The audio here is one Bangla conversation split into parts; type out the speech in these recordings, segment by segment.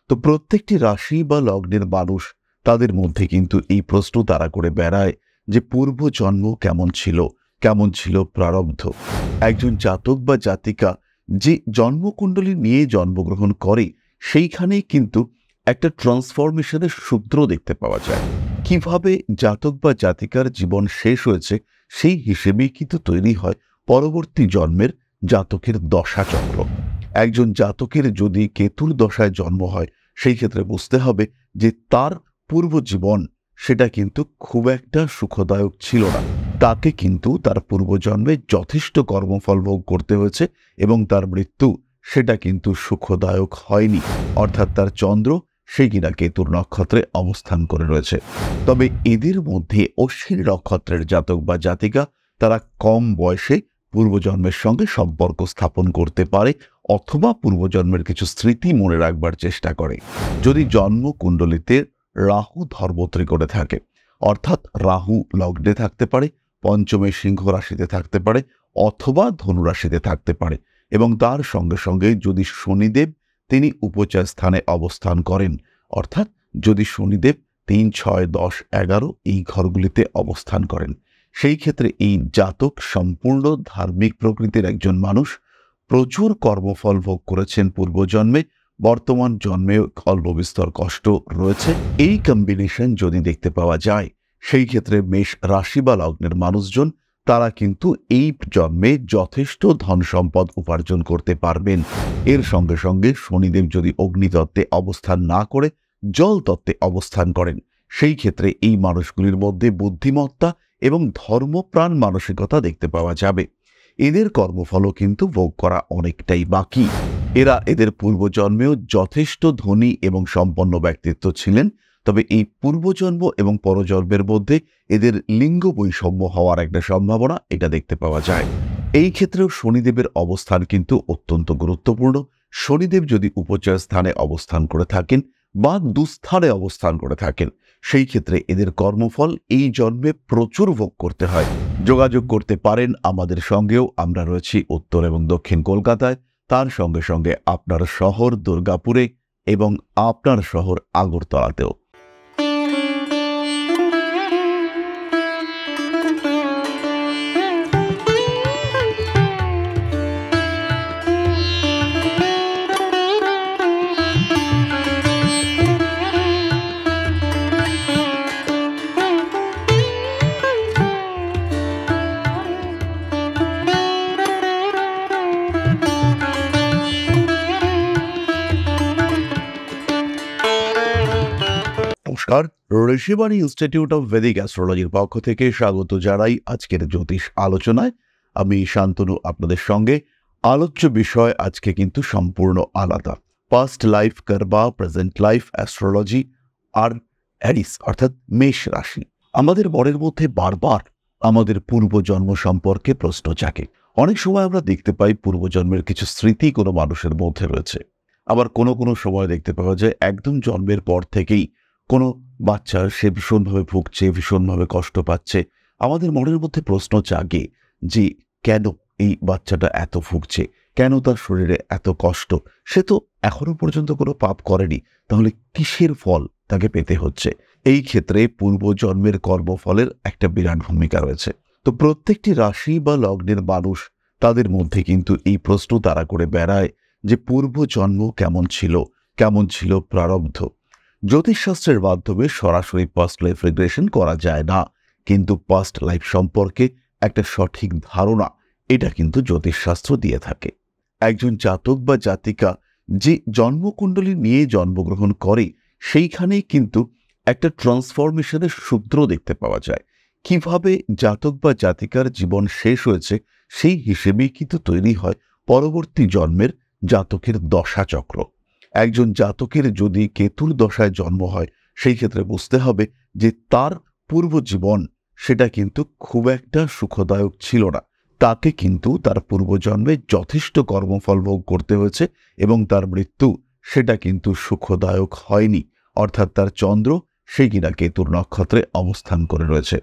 তো প্রত্যেকটি রাশি বা লগ্নের মানুষ তাদের মধ্যে কিন্তু এই প্রশ্ন তারা করে বেড়ায় যে পূর্বজন্ম কেমন ছিল প্রারব্ধ। একজন জাতক বা জাতিকা যে জন্মকুণ্ডলী নিয়ে জন্মগ্রহণ করে সেইখানেই কিন্তু একটা ট্রান্সফরমেশনের সূত্র দেখতে পাওয়া যায়। কিভাবে জাতক বা জাতিকার জীবন শেষ হয়েছে সেই হিসেবেই কিন্তু তৈরি হয় পরবর্তী জন্মের জাতকের দশাচক্র। একজন জাতকের যদি কেতুর দশায় জন্ম হয় সেই ক্ষেত্রে বুঝতে হবে যে তার পূর্বজীবন সেটা কিন্তু খুব একটা সুখদায়ক ছিল না। তাকে কিন্তু তার পূর্বজন্মে যথেষ্ট কর্মফল ভোগ করতে হয়েছে এবং তার মৃত্যু সেটা কিন্তু সুখদায়ক হয়নি। অর্থাৎ তার চন্দ্র সেই কিনা কেতুর নক্ষত্রে অবস্থান করে রয়েছে। তবে এদের মধ্যে অশ্বিনী নক্ষত্রের জাতক বা জাতিকা তারা কম বয়সে পূর্বজন্মের সঙ্গে সম্পর্ক স্থাপন করতে পারে অথবা পূর্বজন্মের কিছু স্মৃতি মনে রাখবার চেষ্টা করে। যদি জন্মকুণ্ডলিতে রাহু ধর্মত্রিকোণে থাকে, অর্থাৎ রাহু লগ্নে থাকতে পারে, পঞ্চমে সিংহ রাশিতে থাকতে পারে অথবা ধনু রাশিতে থাকতে পারে, এবং তার সঙ্গে সঙ্গে যদি শনিদেব তিনি উপচয় স্থানে অবস্থান করেন, অর্থাৎ যদি শনিদেব 3, 6, 10, 11 এই ঘরগুলিতে অবস্থান করেন, সেই ক্ষেত্রে এই জাতক সম্পূর্ণ ধার্মিক প্রকৃতির একজন মানুষ, প্রচুর কর্মফল ভোগ করেছেন পূর্বজন্মে, বর্তমান জন্মে অল্প বিস্তর কষ্ট রয়েছে। এই কম্বিনেশন যদি দেখতে পাওয়া যায় সেই ক্ষেত্রে মেষ রাশি বা লগ্নের মানুষজন তারা কিন্তু এই জন্মে যথেষ্ট ধন সম্পদ উপার্জন করতে পারবেন। এর সঙ্গে সঙ্গে শনিদেব যদি অগ্নিতত্ত্বে অবস্থান না করে জল তত্ত্বে অবস্থান করেন সেই ক্ষেত্রে এই মানুষগুলির মধ্যে বুদ্ধিমত্তা এবং ধর্মপ্রাণ মানসিকতা দেখতে পাওয়া যাবে। এদের কর্মফলও কিন্তু ভোগ করা অনেকটাই বাকি। এদের পূর্বজন্মেও যথেষ্ট ধনী এবং সম্পন্ন ব্যক্তিত্ব ছিলেন, তবে এই পূর্বজন্ম এবং পরজন্মের মধ্যে এদের লিঙ্গ বৈষম্য হওয়ার একটা সম্ভাবনা এটা দেখতে পাওয়া যায়। এই ক্ষেত্রেও শনিদেবের অবস্থান কিন্তু অত্যন্ত গুরুত্বপূর্ণ। শনিদেব যদি উপচয় স্থানে অবস্থান করে থাকেন বা দুস্থানে অবস্থান করে থাকেন সেই ক্ষেত্রে এদের কর্মফল এই জন্মে প্রচুর ভোগ করতে হয়। যোগাযোগ করতে পারেন আমাদের সঙ্গেও, আমরা রয়েছি উত্তর এবং দক্ষিণ কলকাতায়, তার সঙ্গে সঙ্গে আপনার শহর দুর্গাপুরে এবং আপনার শহর আগরতলাতেও। নমস্কার, ঋষিবাণী ইনস্টিটিউট অফ ভেদিক অ্যাস্ট্রোলজির পক্ষ থেকে স্বাগত জানাই আজকের জ্যোতিষ আলোচনায়। আমি শান্তনু আপনাদের সঙ্গে। আলোচ্য বিষয় আজকে কিন্তু সম্পূর্ণ আলাদা। Past life karma, present life astrology আর অ্যারিস অর্থাৎ মেষ রাশি। আমাদের মনের মধ্যে বারবার আমাদের পূর্বজন্ম সম্পর্কে প্রশ্ন জাগে। অনেক সময় আমরা দেখতে পাই পূর্বজন্মের কিছু স্মৃতি কোনো মানুষের মধ্যে রয়েছে, আবার কোনো সময় দেখতে পাওয়া যায় একদম জন্মের পর থেকেই কোনো বাচ্চা সে ভীষণভাবে ভুগছে, ভীষণভাবে কষ্ট পাচ্ছে। আমাদের মনের মধ্যে প্রশ্ন জাগে যে কেন এই বাচ্চাটা এত ভুগছে, কেন তার শরীরে এত কষ্ট? সে তো এখনো পর্যন্ত কোনো পাপ করেনি, তাহলে কিসের ফল তাকে পেতে হচ্ছে? এই ক্ষেত্রে পূর্বজন্মের কর্মফলের একটা বিরাট ভূমিকা রয়েছে। তো প্রত্যেকটি রাশি বা লগ্নের মানুষ তাদের মধ্যে কিন্তু এই প্রশ্ন তারা করে বেড়ায় যে পূর্বজন্ম কেমন ছিল প্রারব্ধ। জ্যোতিষশাস্ত্রের মাধ্যমে সরাসরি পাস্ট লাইফ রিগ্রেশন করা যায় না, কিন্তু পাস্ট লাইফ সম্পর্কে একটা সঠিক ধারণা এটা কিন্তু জ্যোতিষশাস্ত্র দিয়ে থাকে। একজন জাতক বা জাতিকা যে জন্মকুণ্ডলী নিয়ে জন্মগ্রহণ করে সেইখানেই কিন্তু একটা ট্রান্সফরমেশনের সূত্র দেখতে পাওয়া যায়। কিভাবে জাতক বা জাতিকার জীবন শেষ হয়েছে সেই হিসেবেই কিন্তু তৈরি হয় পরবর্তী জন্মের জাতকের দশাচক্র। একজন জাতকের যদি কেতুর দশায় জন্ম হয় সেই ক্ষেত্রে বুঝতে হবে যে তার পূর্বজীবন সেটা কিন্তু খুব একটা সুখদায়ক ছিল না। তাকে কিন্তু তার পূর্বজন্মে যথেষ্ট কর্মফল ভোগ করতে হয়েছে এবং তার মৃত্যু সেটা কিন্তু সুখদায়ক হয়নি। অর্থাৎ তার চন্দ্র সেই কিনা কেতুর নক্ষত্রে অবস্থান করে রয়েছে।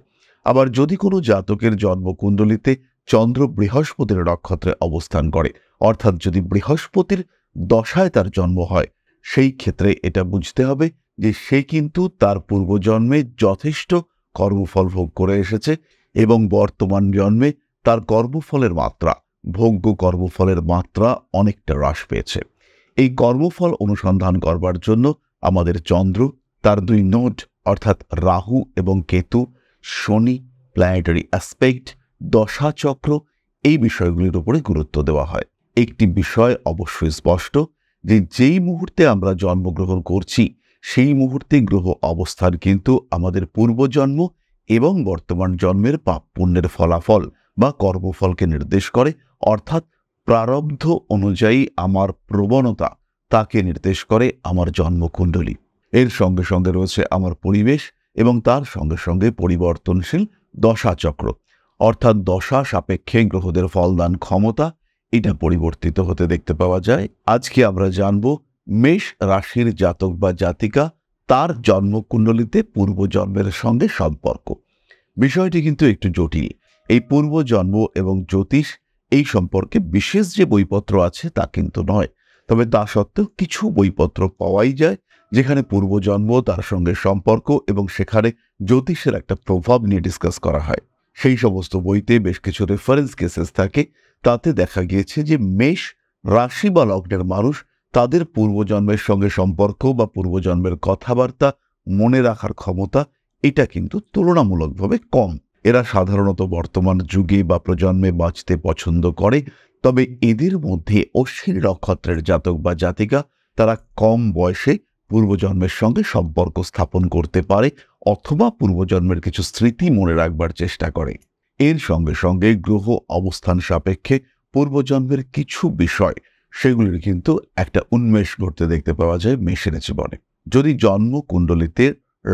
আবার যদি কোনো জাতকের জন্মকুণ্ডলিতে চন্দ্র বৃহস্পতির নক্ষত্রে অবস্থান করে, অর্থাৎ যদি বৃহস্পতির দশায় তার জন্ম হয় সেই ক্ষেত্রে এটা বুঝতে হবে যে সে কিন্তু তার পূর্বজন্মে যথেষ্ট কর্মফল ভোগ করে এসেছে এবং বর্তমান জন্মে তার কর্মফলের মাত্রা, ভোগ্য কর্মফলের মাত্রা অনেকটা হ্রাস পেয়েছে। এই কর্মফল অনুসন্ধান করবার জন্য আমাদের চন্দ্র, তার 2 নোড অর্থাৎ রাহু এবং কেতু, শনি, প্ল্যানেটারি অ্যাসপেক্ট, দশাচক্র, এই বিষয়গুলির উপরে গুরুত্ব দেওয়া হয়। একটি বিষয় অবশ্যই স্পষ্ট যে যেই মুহূর্তে আমরা জন্মগ্রহণ করছি সেই মুহূর্তে গ্রহ অবস্থান কিন্তু আমাদের পূর্বজন্ম এবং বর্তমান জন্মের পাপ পুণ্যের ফলাফল বা কর্মফলকে নির্দেশ করে, অর্থাৎ প্রারব্ধ অনুযায়ী আমার প্রবণতা তাকে নির্দেশ করে আমার জন্মকুণ্ডলী। এর সঙ্গে সঙ্গে রয়েছে আমার পরিবেশ এবং তার সঙ্গে সঙ্গে পরিবর্তনশীল দশাচক্র, অর্থাৎ দশা সাপেক্ষে গ্রহদের ফলদান ক্ষমতা এটা পরিবর্তিত হতে দেখতে পাওয়া যায়। আজকে আমরা জানব মেষ রাশির জাতক বা জাতিকা তার জন্মকুণ্ডলিতে পূর্বজন্মের সঙ্গে সম্পর্ক। বিষয়টি কিন্তু একটু জটিল। এই পূর্বজন্ম এবং জ্যোতিষ এই সম্পর্কে বিশেষ যে বইপত্র আছে তা কিন্তু নয়, তবে তা সত্ত্বেও কিছু বইপত্র পাওয়াই যায় যেখানে পূর্বজন্ম, তার সঙ্গে সম্পর্ক এবং সেখানে জ্যোতিষের একটা প্রভাব নিয়ে ডিসকাস করা হয়। সেই সমস্ত বইতে বেশ কিছু রেফারেন্স কেসেস থাকে। তাতে দেখা গিয়েছে যে মেষ রাশি বা লগ্নের মানুষ তাদের পূর্বজন্মের সঙ্গে সম্পর্ক বা পূর্বজন্মের কথাবার্তা মনে রাখার ক্ষমতা এটা কিন্তু তুলনামূলকভাবে কম। এরা সাধারণত বর্তমান যুগে বা প্রজন্মে বাঁচতে পছন্দ করে, তবে এদের মধ্যে অশ্বিনী নক্ষত্রের জাতক বা জাতিকা তারা কম বয়সে পূর্বজন্মের সঙ্গে সম্পর্ক স্থাপন করতে পারে অথবা পূর্বজন্মের কিছু স্মৃতি মনে রাখবার চেষ্টা করে। এর সঙ্গে সঙ্গে গ্রহ অবস্থান সাপেক্ষে পূর্বজন্মের কিছু বিষয় সেগুলির কিন্তু একটা উন্মেষ ঘটতে দেখতে পাওয়া যায় মেষের জীবনে। যদি জন্মকুণ্ডলিতে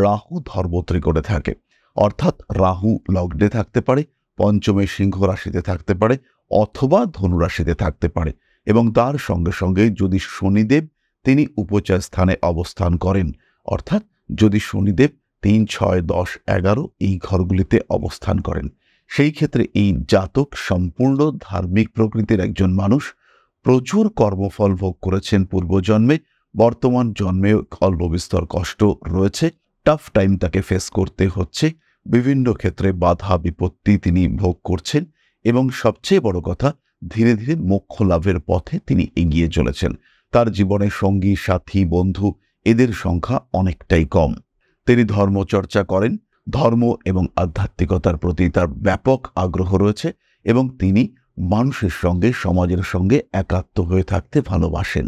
রাহু ধর্মত্রিকোণে থাকে, অর্থাৎ রাহু লগ্নে থাকতে পারে, পঞ্চমে সিংহ রাশিতে থাকতে পারে অথবা ধনু রাশিতে থাকতে পারে, এবং তার সঙ্গে সঙ্গে যদি শনিদেব তিনি উপচয় স্থানে অবস্থান করেন, অর্থাৎ যদি শনিদেব 3, 6, 10, 11 এই ঘরগুলিতে অবস্থান করেন, সেই ক্ষেত্রে এই জাতক সম্পূর্ণ ধার্মিক প্রকৃতির একজন মানুষ, প্রচুর কর্মফল ভোগ করেছেন পূর্বজন্মে, বর্তমান জন্মে অল্প বিস্তর কষ্ট রয়েছে, টাফ টাইম তাকে ফেস করতে হচ্ছে, বিভিন্ন ক্ষেত্রে বাধা বিপত্তি তিনি ভোগ করছেন এবং সবচেয়ে বড় কথা ধীরে ধীরে মোক্ষ লাভের পথে তিনি এগিয়ে চলেছেন। তার জীবনে সঙ্গী, সাথী, বন্ধু এদের সংখ্যা অনেকটাই কম। তিনি ধর্মচর্চা করেন, ধর্ম এবং আধ্যাত্মিকতার প্রতি তার ব্যাপক আগ্রহ রয়েছে এবং তিনি মানুষের সঙ্গে, সমাজের সঙ্গে একাত্ম হয়ে থাকতে ভালোবাসেন।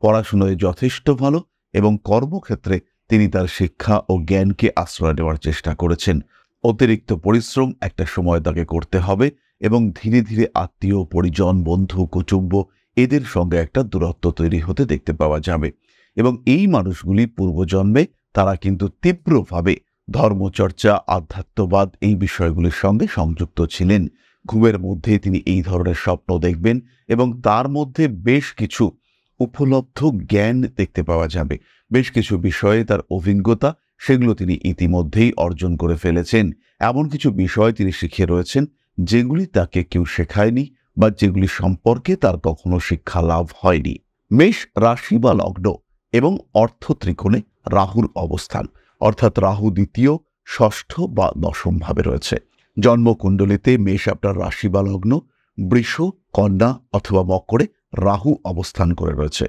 পড়াশোনায় যথেষ্ট ভালো এবং কর্মক্ষেত্রে তিনি তার শিক্ষা ও জ্ঞানকে আশ্রয় দেওয়ার চেষ্টা করেছেন। অতিরিক্ত পরিশ্রম একটা সময় তাকে করতে হবে এবং ধীরে ধীরে আত্মীয়, পরিজন, বন্ধু, কুটুম্ব এদের সঙ্গে একটা দূরত্ব তৈরি হতে দেখতে পাওয়া যাবে। এবং এই মানুষগুলি পূর্বজন্মে তারা কিন্তু তীব্রভাবে ধর্মচর্চা, আধ্যাত্মবাদ এই বিষয়গুলির সঙ্গে সংযুক্ত ছিলেন। ঘুমের মধ্যে তিনি এই ধরনের স্বপ্ন দেখবেন এবং তার মধ্যে বেশ কিছু উপলব্ধ জ্ঞান দেখতে পাওয়া যাবে। বেশ কিছু বিষয়ে তার অভিজ্ঞতা সেগুলো তিনি ইতিমধ্যেই অর্জন করে ফেলেছেন। এমন কিছু বিষয় তিনি শিখে রয়েছেন যেগুলি তাকে কেউ শেখায়নি বা যেগুলি সম্পর্কে তার কখনো শিক্ষা লাভ হয়নি। মেষ রাশি বা লগ্ন এবং অর্থ ত্রিকোণে রাহুর অবস্থান, অর্থাৎ রাহু দ্বিতীয়, ষষ্ঠ বা দশম ভাবে রয়েছে। জন্মকুণ্ডলিতে মেষ আপনার রাশি বা লগ্ন, বৃষ, কন্যা অথবা মকরে রাহু অবস্থান করে রয়েছে।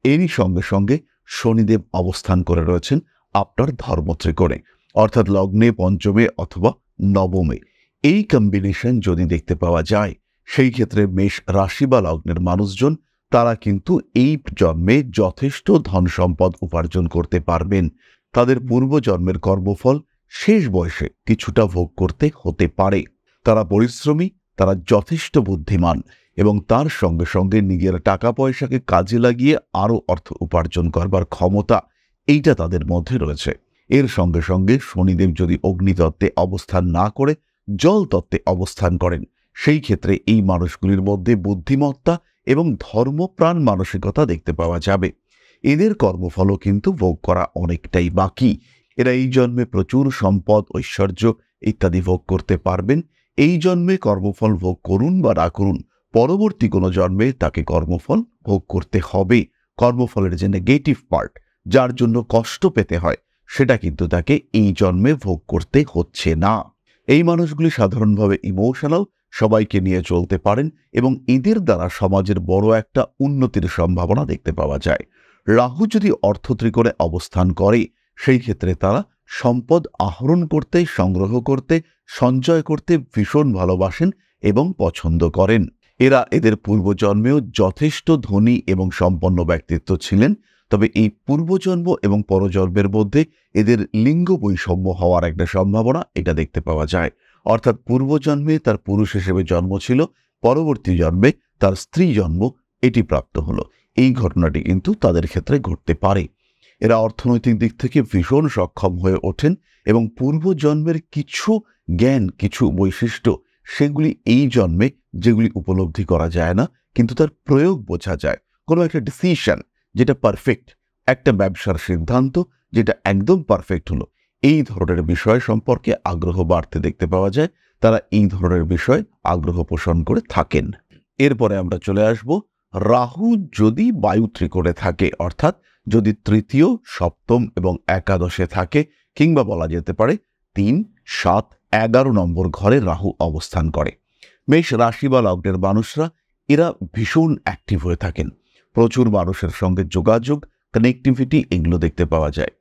এরই সঙ্গে সঙ্গে শনিদেব অবস্থান করে রয়েছেন আপনার ধর্মত্রিকোণে, অর্থাৎ লগ্নে, পঞ্চমে অথবা নবমে। এই কম্বিনেশন যদি দেখতে পাওয়া যায় সেই ক্ষেত্রে মেষ রাশি বা লগ্নের মানুষজন তারা কিন্তু এই জন্মে যথেষ্ট ধন সম্পদ উপার্জন করতে পারবেন। তাদের পূর্বজন্মের কর্মফল শেষ বয়সে কিছুটা ভোগ করতে হতে পারে। তারা পরিশ্রমী, তারা যথেষ্ট বুদ্ধিমান এবং তার সঙ্গে সঙ্গে নিজের টাকা পয়সাকে কাজে লাগিয়ে আরও অর্থ উপার্জন করবার ক্ষমতা এইটা তাদের মধ্যে রয়েছে। এর সঙ্গে সঙ্গে শনিদেব যদি অগ্নিতত্ত্বে অবস্থান না করে জল তত্ত্বে অবস্থান করেন, সেই ক্ষেত্রে এই মানুষগুলির মধ্যে বুদ্ধিমত্তা এবং ধর্মপ্রাণ মানসিকতা দেখতে পাওয়া যাবে। এদের কর্মফলও কিন্তু ভোগ করা অনেকটাই বাকি। এরা এই জন্মে প্রচুর সম্পদ, ঐশ্বর্য ইত্যাদি ভোগ করতে পারবেন। এই জন্মে কর্মফল ভোগ করুন বা না করুন, পরবর্তী কোনো জন্মে তাকে কর্মফল ভোগ করতে হবে। কর্মফলের যে নেগেটিভ পার্ট, যার জন্য কষ্ট পেতে হয়, সেটা কিন্তু তাকে এই জন্মে ভোগ করতে হচ্ছে না। এই মানুষগুলি সাধারণভাবে ইমোশনাল, সবাইকে নিয়ে চলতে পারেন এবং এদের দ্বারা সমাজের বড় একটা উন্নতির সম্ভাবনা দেখতে পাওয়া যায়। রাহু যদি অর্থ ত্রিকোণে অবস্থান করে, সেই ক্ষেত্রে তারা সম্পদ আহরণ করতে, সংগ্রহ করতে, সঞ্চয় করতে ভীষণ ভালোবাসেন এবং পছন্দ করেন। এরা এদের পূর্বজন্মেও যথেষ্ট ধনী এবং সম্পন্ন ব্যক্তিত্ব ছিলেন। তবে এই পূর্বজন্ম এবং পরজন্মের মধ্যে এদের লিঙ্গ বৈষম্য হওয়ার একটা সম্ভাবনা এটা দেখতে পাওয়া যায়। অর্থাৎ পূর্বজন্মে তার পুরুষ হিসেবে জন্ম ছিল, পরবর্তী জন্মে তার স্ত্রী জন্ম এটি প্রাপ্ত হলো। এই ঘটনাটি কিন্তু তাদের ক্ষেত্রে ঘটতে পারে। এরা অর্থনৈতিক দিক থেকে ভীষণ সক্ষম হয়ে ওঠেন এবং পূর্বজন্মের কিছু জ্ঞান, কিছু বৈশিষ্ট্য, সেগুলি এই জন্মে যেগুলি উপলব্ধি করা যায় না, কিন্তু তার প্রয়োগ বোঝা যায়। কোনো একটা ডিসিশন যেটা পারফেক্ট, একটা ব্যবসার সিদ্ধান্ত যেটা একদম পারফেক্ট হলো, এই ধরনের বিষয় সম্পর্কে আগ্রহ বাড়তে দেখতে পাওয়া যায়। তারা এই ধরনের বিষয় আগ্রহ পোষণ করে থাকেন। এরপরে আমরা চলে আসব, রাহু যদি বায়ু ত্রিকোণে থাকে, অর্থাৎ যদি তৃতীয়, সপ্তম এবং একাদশে থাকে, কিংবা বলা যেতে পারে 3, 7, 11 নম্বর ঘরে রাহু অবস্থান করে। মেষ রাশি বা লগ্নের মানুষরা এরা ভীষণ অ্যাক্টিভ হয়ে থাকেন। প্রচুর মানুষের সঙ্গে যোগাযোগ, কানেক্টিভিটি এগুলো দেখতে পাওয়া যায়।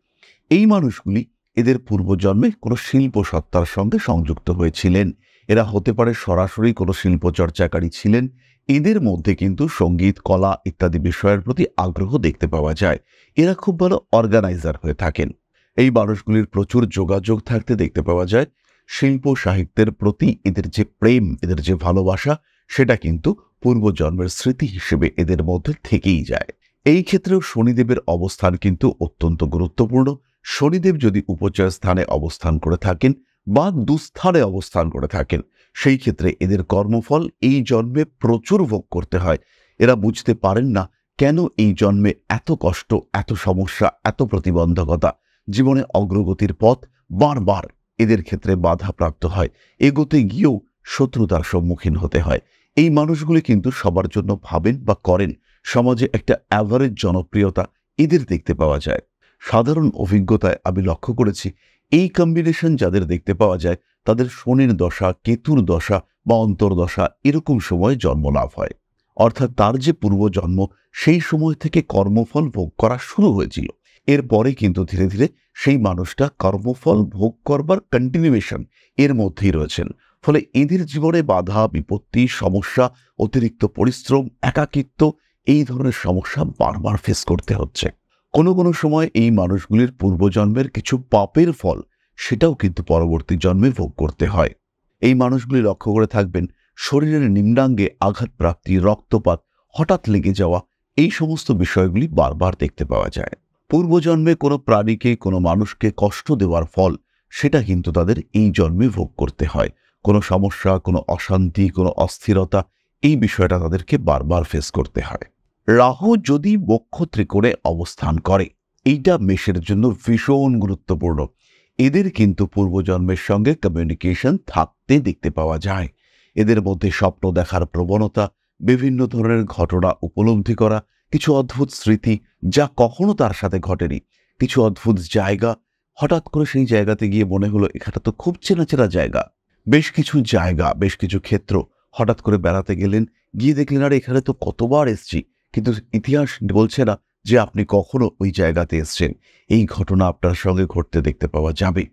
এই মানুষগুলি এদের পূর্বজন্মে কোনো শিল্প সত্তার সঙ্গে সংযুক্ত হয়েছিলেন। এরা হতে পারে সরাসরি কোনো শিল্প চর্চাকারী ছিলেন। এদের মধ্যে কিন্তু সঙ্গীত, কলা ইত্যাদি বিষয়ের প্রতি আগ্রহ দেখতে পাওয়া যায়। এরা খুব ভালো অর্গানাইজার হয়ে থাকেন। এই মানুষগুলির প্রচুর যোগাযোগ থাকতে দেখতে পাওয়া যায়। শিল্প সাহিত্যের প্রতি এদের যে প্রেম, এদের যে ভালোবাসা, সেটা কিন্তু পূর্বজন্মের স্মৃতি হিসেবে এদের মধ্যে থেকেই যায়। এই ক্ষেত্রেও শনিদেবের অবস্থান কিন্তু অত্যন্ত গুরুত্বপূর্ণ। শনিদেব যদি উপচয় স্থানে অবস্থান করে থাকেন বা দুস্থানে অবস্থান করে থাকেন, সেই ক্ষেত্রে এদের কর্মফল এই জন্মে প্রচুর ভোগ করতে হয়। এরা বুঝতে পারেন না কেন এই জন্মে এত কষ্ট, এত সমস্যা, এত প্রতিবন্ধকতা। জীবনে অগ্রগতির পথ বারবার এদের ক্ষেত্রে বাধাপ্রাপ্ত হয়। এগোতে গিয়েও শত্রুতার সম্মুখীন হতে হয়। এই মানুষগুলি কিন্তু সবার জন্য ভাবেন বা করেন। সমাজে একটা অ্যাভারেজ জনপ্রিয়তা এদের দেখতে পাওয়া যায়। সাধারণ অভিজ্ঞতায় আমি লক্ষ্য করেছি, এই কম্বিনেশন যাদের দেখতে পাওয়া যায়, তাদের শনির দশা, কেতুর দশা বা অন্তর্দশা এরকম সময়ে জন্মলাভ হয়। অর্থাৎ তার যে পূর্বজন্ম, সেই সময় থেকে কর্মফল ভোগ করা শুরু হয়েছিল। এরপরে কিন্তু ধীরে ধীরে সেই মানুষটা কর্মফল ভোগ করবার কন্টিনিউয়েশন এর মধ্যেই রয়েছেন। ফলে এদের জীবনে বাধা, বিপত্তি, সমস্যা, অতিরিক্ত পরিশ্রম, একাকিত্ব, এই ধরনের সমস্যা বারবার ফেস করতে হচ্ছে। কোনো কোনো সময় এই মানুষগুলির পূর্বজন্মের কিছু পাপের ফল, সেটাও কিন্তু পরবর্তী জন্মে ভোগ করতে হয়। এই মানুষগুলি লক্ষ্য করে থাকবেন, শরীরের নিম্নাঙ্গে আঘাতপ্রাপ্তি, রক্তপাত, হঠাৎ লেগে যাওয়া, এই সমস্ত বিষয়গুলি বারবার দেখতে পাওয়া যায়। পূর্বজন্মে কোনো প্রাণীকে, কোনো মানুষকে কষ্ট দেওয়ার ফল, সেটা কিন্তু তাদের এই জন্মে ভোগ করতে হয়। কোনো সমস্যা, কোনো অশান্তি, কোনো অস্থিরতা, এই বিষয়টা তাদেরকে বারবার ফেস করতে হয়। রাহু যদি বক্ষ ত্রিকোণে অবস্থান করে, এইটা মেষের জন্য ভীষণ গুরুত্বপূর্ণ। এদের কিন্তু পূর্বজন্মের সঙ্গে কমিউনিকেশন থাকতে দেখতে পাওয়া যায়। এদের মধ্যে স্বপ্ন দেখার প্রবণতা, বিভিন্ন ধরনের ঘটনা উপলব্ধি করা, কিছু অদ্ভুত স্মৃতি যা কখনো তার সাথে ঘটেনি, কিছু অদ্ভুত জায়গা, হঠাৎ করে সেই জায়গাতে গিয়ে মনে হলো এখানে তো খুব চেনা চেনা জায়গা। বেশ কিছু জায়গা, বেশ কিছু ক্ষেত্র হঠাৎ করে বেড়াতে গেলেন, গিয়ে দেখলেন আর এখানে তো কতবার এসছি, কিন্তু ইতিহাস বলছে না যে আপনি কখনো ওই জায়গাতে এসছেন। এই ঘটনা আপনার সঙ্গে ঘটতে দেখতে পাওয়া যাবে।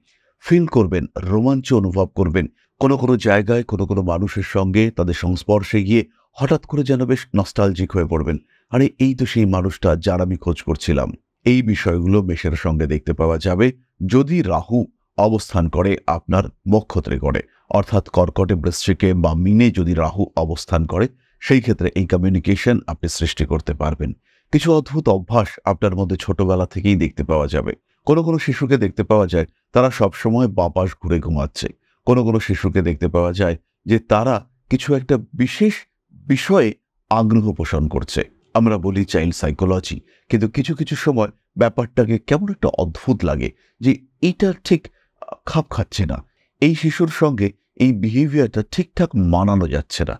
ফিল করবেন, রোমাঞ্চ অনুভব করবেন। কোনো কোনো জায়গায় কোনো কোনো মানুষের সঙ্গে তাদের সংস্পর্শে গিয়ে হঠাৎ করে যেন বেশ নস্টালজিক হয়ে পড়বেন। আরে এই তো সেই মানুষটা যার আমি খোঁজ করছিলাম। এই বিষয়গুলো মেষের সঙ্গে দেখতে পাওয়া যাবে যদি রাহু অবস্থান করে আপনার বক্ষ ত্রিকোণে, অর্থাৎ কর্কটে, বৃশ্চিকে বা মীনে যদি রাহু অবস্থান করে, সেই ক্ষেত্রে এই কমিউনিকেশন আপনি সৃষ্টি করতে পারবেন। কিছু অদ্ভুত অভ্যাস আপনার মধ্যে ছোটবেলা থেকেই দেখতে পাওয়া যাবে। কোনো কোনো শিশুকে দেখতে পাওয়া যায় তারা সবসময় বাঁ পাশ ঘুরে ঘুমাচ্ছে। কোনো কোনো শিশুকে দেখতে পাওয়া যায় যে তারা কিছু একটা বিশেষ বিষয়ে আগ্রহ পোষণ করছে। আমরা বলি চাইল্ড সাইকোলজি, কিন্তু কিছু কিছু সময় ব্যাপারটাকে কেমন একটা অদ্ভুত লাগে যে এটা ঠিক খাপ খাচ্ছে না, এই শিশুর সঙ্গে এই বিহেভিয়ারটা ঠিকঠাক মানানো যাচ্ছে না।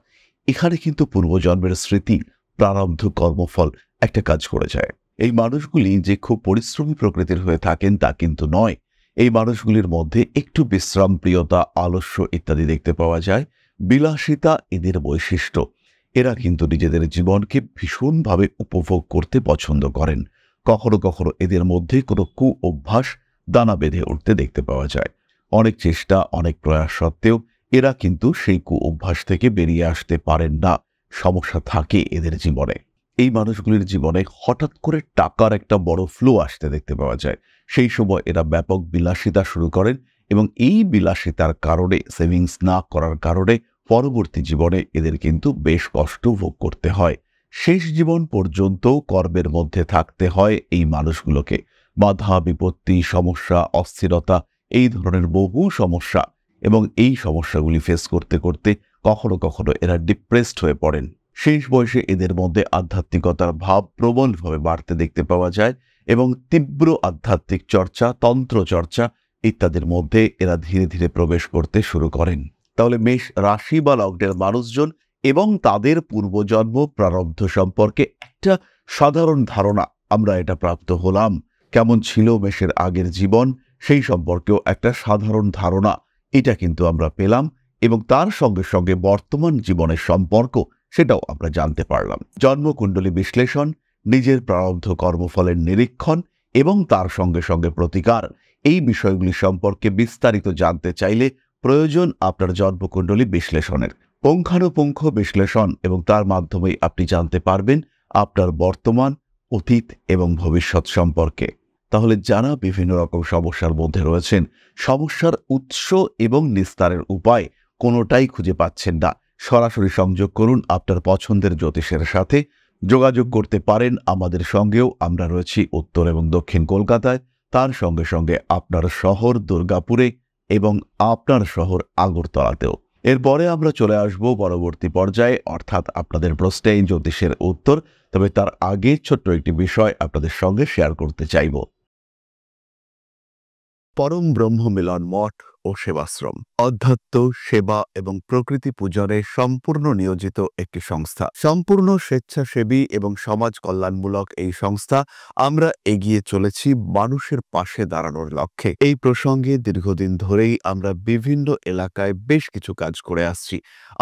এখানে কিন্তু পূর্বজন্মের স্মৃতি, প্রারব্ধ, কর্মফল একটা কাজ করে যায়। এই মানুষগুলি যে খুব পরিশ্রমী প্রকৃতির হয়ে থাকেন তা কিন্তু নয়। এই মানুষগুলির মধ্যে একটু বিশ্রামপ্রিয়তা, আলস্য ইত্যাদি দেখতে পাওয়া যায়। বিলাসিতা এদের বৈশিষ্ট্য। এরা কিন্তু নিজেদের জীবনকে ভীষণভাবে উপভোগ করতে পছন্দ করেন। কখনো কখনো এদের মধ্যে কোনো অভ্যাস দানা বেঁধে উঠতে দেখতে পাওয়া যায়। অনেক চেষ্টা, অনেক প্রয়াস সত্ত্বেও এরা কিন্তু সেই অভ্যাস থেকে বেরিয়ে আসতে পারেন না। সমস্যা থাকে এদের জীবনে। এই মানুষগুলির জীবনে হঠাৎ করে টাকার একটা বড় ফ্লো আসতে দেখতে পাওয়া যায়। সেই সময় এরা ব্যাপক বিলাসিতা শুরু করেন এবং এই বিলাসিতার কারণে, সেভিংস না করার কারণে পরবর্তী জীবনে এদের কিন্তু বেশ কষ্ট ভোগ করতে হয়। শেষ জীবন পর্যন্ত কর্মের মধ্যে থাকতে হয় এই মানুষগুলোকে। বাধা, বিপত্তি, সমস্যা, অস্থিরতা, এই ধরনের বহু সমস্যা, এবং এই সমস্যাগুলি ফেস করতে করতে কখনো কখনো এরা ডিপ্রেসড হয়ে পড়েন। শেষ বয়সে এদের মধ্যে আধ্যাত্মিকতার ভাব প্রবলভাবে বাড়তে দেখতে পাওয়া যায় এবং তীব্র আধ্যাত্মিক চর্চা, তন্ত্র চর্চা ইত্যাদির মধ্যে এরা ধীরে ধীরে প্রবেশ করতে শুরু করেন। তাহলে মেষ রাশি বা লগ্নের মানুষজন এবং তাদের পূর্বজন্ম প্রারব্ধ সম্পর্কে একটা সাধারণ ধারণা আমরা এটা প্রাপ্ত হলাম। কেমন ছিল মেষের আগের জীবন সেই সম্পর্কেও একটা সাধারণ ধারণা এটা কিন্তু আমরা পেলাম, এবং তার সঙ্গে সঙ্গে বর্তমান জীবনের সম্পর্ক সেটাও আমরা জানতে পারলাম। জন্মকুণ্ডলী বিশ্লেষণ, নিজের প্রারব্ধ কর্মফলের নিরীক্ষণ এবং তার সঙ্গে সঙ্গে প্রতিকার, এই বিষয়গুলি সম্পর্কে বিস্তারিত জানতে চাইলে প্রয়োজন আপনার জন্মকুণ্ডলী বিশ্লেষণের পুঙ্খানুপুঙ্খ বিশ্লেষণ, এবং তার মাধ্যমেই আপনি জানতে পারবেন আপনার বর্তমান, অতীত এবং ভবিষ্যৎ সম্পর্কে। তাহলে যারা বিভিন্ন রকম সমস্যার মধ্যে রয়েছেন, সমস্যার উৎস এবং নিস্তারের উপায় কোনোটাই খুঁজে পাচ্ছেন না, সরাসরি সংযোগ করুন আপনার পছন্দের জ্যোতিষের সাথে। যোগাযোগ করতে পারেন আমাদের সঙ্গেও। আমরা রয়েছি উত্তর এবং দক্ষিণ কলকাতায়, তার সঙ্গে সঙ্গে আপনার শহর দুর্গাপুরে এবং আপনার শহর আগরতলাতেও। এরপরে আমরা চলে আসব পরবর্তী পর্যায়ে, অর্থাৎ আপনাদের প্রশ্নে জ্যোতিষের উত্তর। তবে তার আগে ছোট্ট একটি বিষয় আপনাদের সঙ্গে শেয়ার করতে চাইব। পরম ব্রহ্ম মিলন মঠ ও সেবাশ্রম অধ্যাত্ম, সেবা এবং প্রকৃতি পূজনে সম্পূর্ণ নিয়োজিত একটি সংস্থা। সম্পূর্ণ স্বেচ্ছাসেবী এবং সমাজ কল্যাণমূলক এই সংস্থা আমরা এগিয়ে চলেছি মানুষের পাশে দাঁড়ানোর লক্ষ্যে। এই প্রসঙ্গে দীর্ঘদিন ধরেই আমরা বিভিন্ন এলাকায় বেশ কিছু কাজ করে আসছি।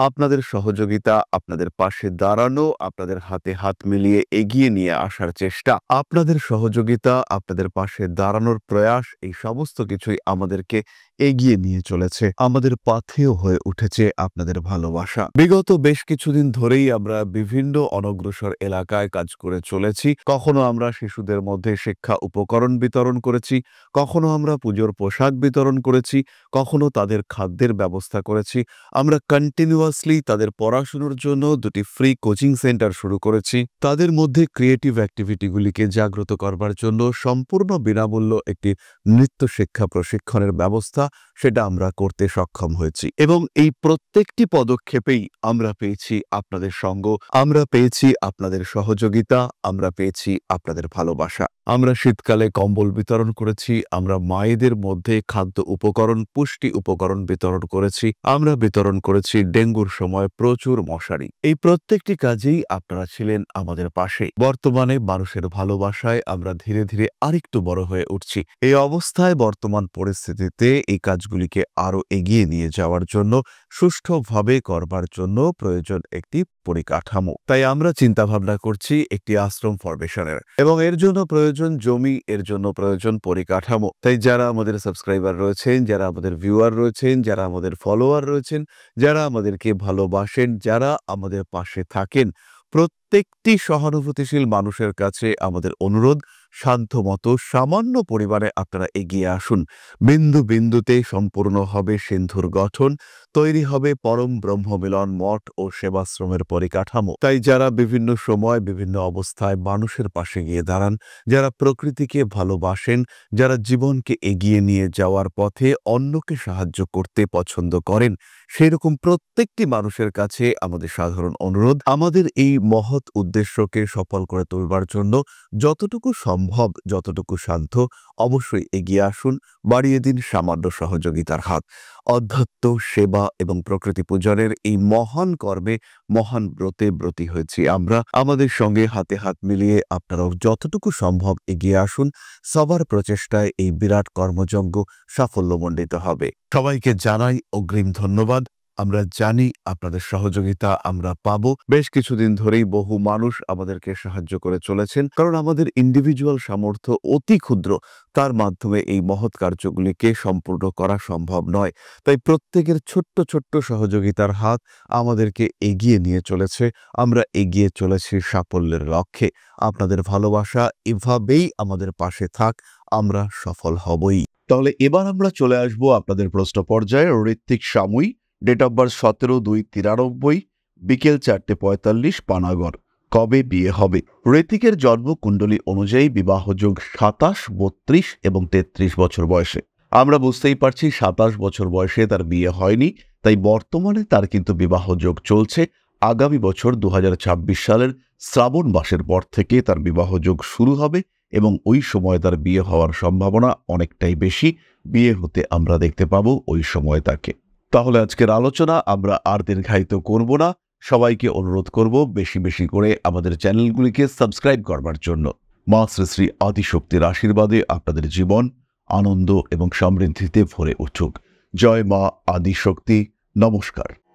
আপনাদের সহযোগিতা, আপনাদের পাশে দাঁড়ানো, আপনাদের হাতে হাত মিলিয়ে এগিয়ে নিয়ে আসার চেষ্টা, আপনাদের সহযোগিতা, আপনাদের পাশে দাঁড়ানোর প্রয়াস, এই সমস্ত কিছুই আমাদেরকে এগিয়ে নিয়ে চলেছে। আমাদের পাথেয় হয়ে উঠেছে আপনাদের ভালোবাসা। বিগত বেশ কিছুদিন ধরেই আমরা বিভিন্ন অনগ্রসর এলাকায় কাজ করে চলেছি। কখনো আমরা শিশুদের মধ্যে শিক্ষা উপকরণ বিতরণ করেছি, কখনো আমরা পুজোর পোশাক বিতরণ করেছি, কখনো তাদের খাদ্যের ব্যবস্থা করেছি। আমরা কন্টিনিউয়াসলি তাদের পড়াশোনার জন্য 2টি ফ্রি কোচিং সেন্টার শুরু করেছি। তাদের মধ্যে ক্রিয়েটিভ অ্যাক্টিভিটিগুলিকে জাগ্রত করবার জন্য সম্পূর্ণ বিনামূল্য একটি নৃত্য শিক্ষা প্রশিক্ষণের ব্যবস্থা সেটা আমরা করতে সক্ষম হয়েছি, এবং এই প্রত্যেকটি পদক্ষেপেই আমরা পেয়েছি আপনাদের সঙ্গ, আমরা পেয়েছি আপনাদের সহযোগিতা, আমরা পেয়েছি আপনাদের ভালোবাসা। আমরা শীতকালে কম্বল বিতরণ করেছি, আমরা মায়েদের মধ্যে খাদ্য উপকরণ, পুষ্টি উপকরণ বিতরণ করেছি, আমরা বিতরণ করেছি ডেঙ্গুর সময় প্রচুর মশারি। এই প্রত্যেকটি কাজেই আপনারা ছিলেন আমাদের পাশে। বর্তমানে মানুষের ভালোবাসায় আমরা ধীরে ধীরে আরেকটু বড় হয়ে উঠছি। এই অবস্থায় বর্তমান পরিস্থিতিতে এই কাজগুলিকে আরো এগিয়ে নিয়ে যাওয়ার জন্য, সুষ্ঠুভাবে করবার জন্য প্রয়োজন একটি পরিকাঠামো। তাই আমরা চিন্তা ভাবনা করছি একটি আশ্রম ফরমেশনের, এবং এর জন্য প্রয়োজন জমি, এর জন্য প্রয়োজন পরিকাঠামো। তাই যারা আমাদের সাবস্ক্রাইবার রয়েছেন, যারা আমাদের ভিউয়ার রয়েছেন, যারা আমাদের ফলোয়ার রয়েছেন, যারা আমাদেরকে ভালোবাসেন, যারা আমাদের পাশে থাকেন, প্রত্যেকটি সহানুভূতিশীল মানুষের কাছে আমাদের অনুরোধ, সাধ্যমতো সামান্য পরিমাণে আপনারা এগিয়ে আসুন। বিন্দু বিন্দুতে সম্পূর্ণ হবে সিন্ধুর গঠন, তৈরি হবে পরম ব্রহ্ম মিলন মঠ ও সেবাশ্রমের পরিকাঠামো। তাই যারা বিভিন্ন সময় বিভিন্ন অবস্থায় মানুষের পাশে গিয়ে দাঁড়ান, যারা প্রকৃতিকে ভালোবাসেন, যারা জীবনকে এগিয়ে নিয়ে যাওয়ার পথে অন্যকে সাহায্য করতে পছন্দ করেন, সেরকম প্রত্যেকটি মানুষের কাছে আমাদের সাধারণ অনুরোধ, আমাদের এই মহৎ উদ্দেশ্যকে সফল করে তুলবার জন্য যতটুকু সম্ভব সম্ভব যতটুকু সাধ্য অবশ্যই এগিয়ে আসুন, বাড়িয়ে দিন সামান্য সহযোগিতার হাত। অধ্যাত্ম, সেবা এবং প্রকৃতি পূজনের এই মহান কর্মে, মহান ব্রতে ব্রতী হয়েছি আমরা। আমাদের সঙ্গে হাতে হাত মিলিয়ে আপনারাও যতটুকু সম্ভব এগিয়ে আসুন। সবার প্রচেষ্টায় এই বিরাট কর্মযজ্ঞ সাফল্যমণ্ডিত হবে। সবাইকে জানাই অগ্রিম ধন্যবাদ। আমরা জানি আপনাদের সহযোগিতা আমরা পাবো। বেশ কিছুদিন ধরেই বহু মানুষ আমাদেরকে সাহায্য করে চলেছেন, কারণ আমাদের ইন্ডিভিজুয়াল সামর্থ্য অতি ক্ষুদ্র। তার মাধ্যমে এই মহৎ কার্যগুলিকে সম্পূর্ণ করা সম্ভব নয়। তাই প্রত্যেকের ছোট্ট ছোট্ট সহযোগিতার হাত আমাদেরকে এগিয়ে নিয়ে চলেছে। আমরা এগিয়ে চলেছি সাফল্যের লক্ষ্যে। আপনাদের ভালোবাসা এভাবেই আমাদের পাশে থাক, আমরা সফল হবই। তাহলে এবার আমরা চলে আসব আপনাদের প্রশ্ন পর্যায়ে। Ritwik Samui, date of birth 17/2/93, বিকেল 4:45, পানাগড়। কবে বিয়ে হবে? ঋত্বিকের জন্ম কুণ্ডলী অনুযায়ী বিবাহযোগ 27, 32 এবং 33 বছর বয়সে। আমরা বুঝতেই পারছি 27 বছর বয়সে তার বিয়ে হয়নি, তাই বর্তমানে তার কিন্তু বিবাহযোগ চলছে। আগামী বছর 2026 সালের শ্রাবণ মাসের পর থেকে তার বিবাহযোগ শুরু হবে এবং ওই সময় তার বিয়ে হওয়ার সম্ভাবনা অনেকটাই বেশি। বিয়ে হতে আমরা দেখতে পাবো ওই সময় তাকে। তাহলে আজকের আলোচনা আমরা আর দীর্ঘায়িত করব না। সবাইকে অনুরোধ করব বেশি বেশি করে আমাদের চ্যানেলগুলিকে সাবস্ক্রাইব করবার জন্য। মা শ্রী শ্রী আদিশক্তির আশীর্বাদে আপনাদের জীবন আনন্দ এবং সমৃদ্ধিতে ভরে উঠুক। জয় মা আদিশক্তি। নমস্কার।